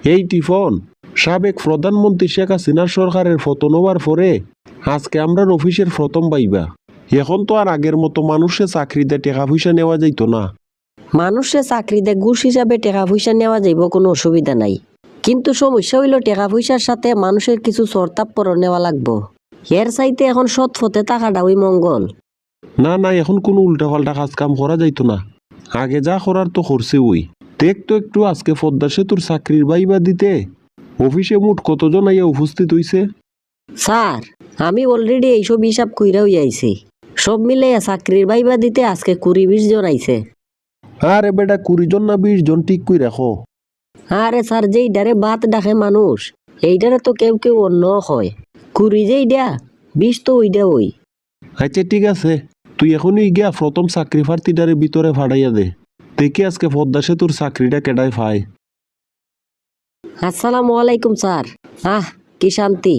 এই টিফন, সাবেক প্রধানমন্ত্রী শেখ হাসিনার সরকারের পতন হওয়ার পরে আজকে আমরা অফিসের প্রথম পাইবা। এখন তো আর আগের মতো মানুষের চাকরিতে টাকা পয়সা নেওয়া যাইত না। মানুষের চাকরিতে ঘুষ হিসাবে টাকা পয়সা নেওয়া যাইব, কোনো অসুবিধা নাই। কিন্তু সমস্যা হইল টাকা পয়সার সাথে মানুষের কিছু শর্তাপ্পর নেওয়া লাগবো। এর চাইতে এখন সৎ পথে টাকাটা ওই মঙ্গল। না না, এখন কোনো উল্টাপাল্টা কাজ কাম করা যাইত না। আগে যা করার তো করছে ওই। দেখ তো একটু আজকে পদ্মা সেতুর চাকরির বাইবা দিতে অফিসে মোট কতজন আইয়া উপস্থিত হইছে? স্যার, আমি অলরেডি এইসব হিসাব কইরা হইয়াইছি। সব মিলে চাকরির বাইবা দিতে আজকে 20-20 জন আইছে। আরে বেটা, 20 জন না 20 জন ঠিক কই রাখো। আরে স্যার, যেইডারে বাত ডাকে মানুষ এইডারে তো কেউ কেউ অন্য হয়। 20 যেইডা, 20 তো ওইডা ওই। আচ্ছা ঠিক আছে, তুই এখনই গিয়া প্রথম চাকরি প্রার্থীটারে ভিতরে ফাড়াইয়া দে। দেখি আজকে পদ্মা সেতুর চাকরিটা কেডায় পায়। আসসালামু আলাইকুম স্যার। কি শান্তি।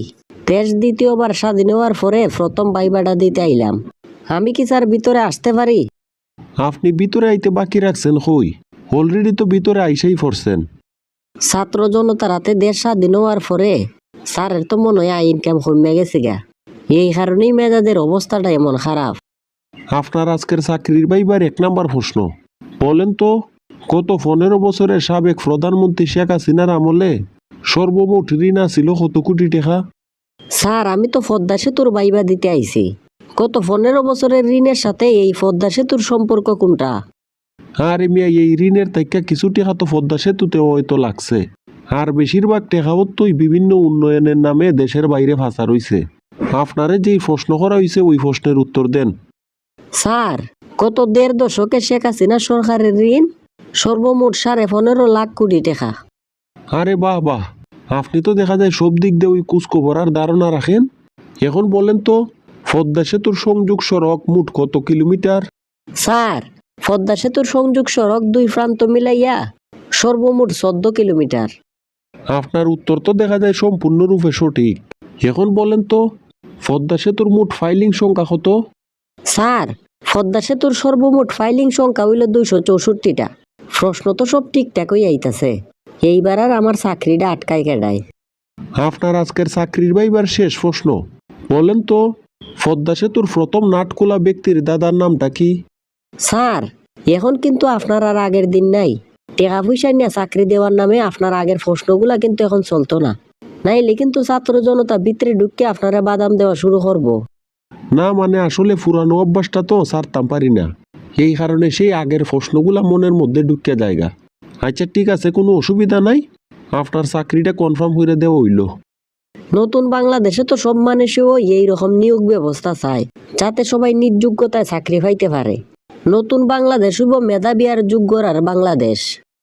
দেশ দ্বিতীয়বার স্বাধীন হওয়ার পরে প্রথম বাইবাটা দিতে আইলাম। আমি কি স্যার ভিতরে আসতে পারি? আপনি ভিতরে আইতে বাকি রাখছেন কই? অলরেডি তো ভিতরে আইসাই পড়ছেন। ছাত্র জনতার হাতে দেশ স্বাধীন হওয়ার পরে স্যারের তো মনে হয় ইনকাম কমে গেছে গা। এই কারণেই মেজাজের অবস্থাটা এমন খারাপ। আপনার আজকের চাকরির বাইবার 1 নাম্বার প্রশ্ন, বলেন তো গত 15 বছরের সাবেক প্রধানমন্ত্রী শেখ হাসিনার আমলে সর্বমোট ঋণ ছিল কত কোটি টাকা? স্যার, আমি তো পদ্মা সেতুর বাইবা দিতে আইছি। গত 15 বছরের ঋণের সাথে এই পদ্মা সেতুর সম্পর্ক কোনটা? আরে মিয়া, এই ঋণের থেকে কিছু টাকা তো পদ্মা সেতুতে হয়তো লাগছে, আর বেশিরভাগ টাকাও তো বিভিন্ন উন্নয়নের নামে দেশের বাইরে ভাষা রইছে। আপনারে যেই প্রশ্ন করা হয়েছে ওই প্রশ্নের উত্তর দেন। স্যার, গত 1.5 দশকে শেখ হাসিনা সরকারের ঋণ সর্বমোট 15.5 লাখ কোটি টাকা। আরে বাহ বাহ, আপনি তো দেখা যায় সব দিক দিয়ে ওই কুচকবর আর ধারণা রাখেন। এখন বলেন তো পদ্মা সেতুর সংযোগ সড়ক মোট কত কিলোমিটার? স্যার, পদ্মা সেতুর সংযোগ সড়ক 2 প্রান্ত মিলাইয়া সর্বমোট 14 কিলোমিটার। আপনার উত্তর তো দেখা যায় সম্পূর্ণরূপে সঠিক। এখন বলেন তো পদ্মা সেতুর মোট ফাইলিং সংখ্যা কত? স্যার, পদ্মা সেতুর সর্বমোট ফাইলিং সংখ্যা হইল 264টা। প্রশ্ন তো সব ঠিকঠাক হয়ে আইতাছে। এইবার আর আমার চাকরিটা আটকায় কেডায়? আপনার আজকের চাকরির বাইবার শেষ প্রশ্ন, বলেন তো পদ্মা সেতুর প্রথম নাটখোলা ব্যক্তির দাদার নামটা কি? স্যার, এখন কিন্তু আপনার আর আগের দিন নাই। টাকা পয়সা নিয়ে চাকরি দেওয়ার নামে আপনার আগের প্রশ্নগুলা কিন্তু এখন চলতো না। নাইলে কিন্তু ছাত্র জনতা ভিতরে ঢুকে আপনারা বাদাম দেওয়া শুরু করবো। না মানে আসলে পুরানো অভ্যাসটা তো ছাড়তাম পারি না, এই কারণে সেই আগের প্রশ্নগুলা মনের মধ্যে ঢুকিয়া জায়গা। আচ্ছা ঠিক আছে, কোনো অসুবিধা নাই, আপনার চাকরিটা কনফার্ম করে দেওয়া হইল। নতুন বাংলাদেশে তো সব মানুষও এইরকম নিয়োগ ব্যবস্থা চায়, যাতে সবাই নিজ যোগ্যতায় চাকরি পাইতে পারে। নতুন বাংলাদেশ হইব মেধাবী আর যোগ্যর আর বাংলাদেশ।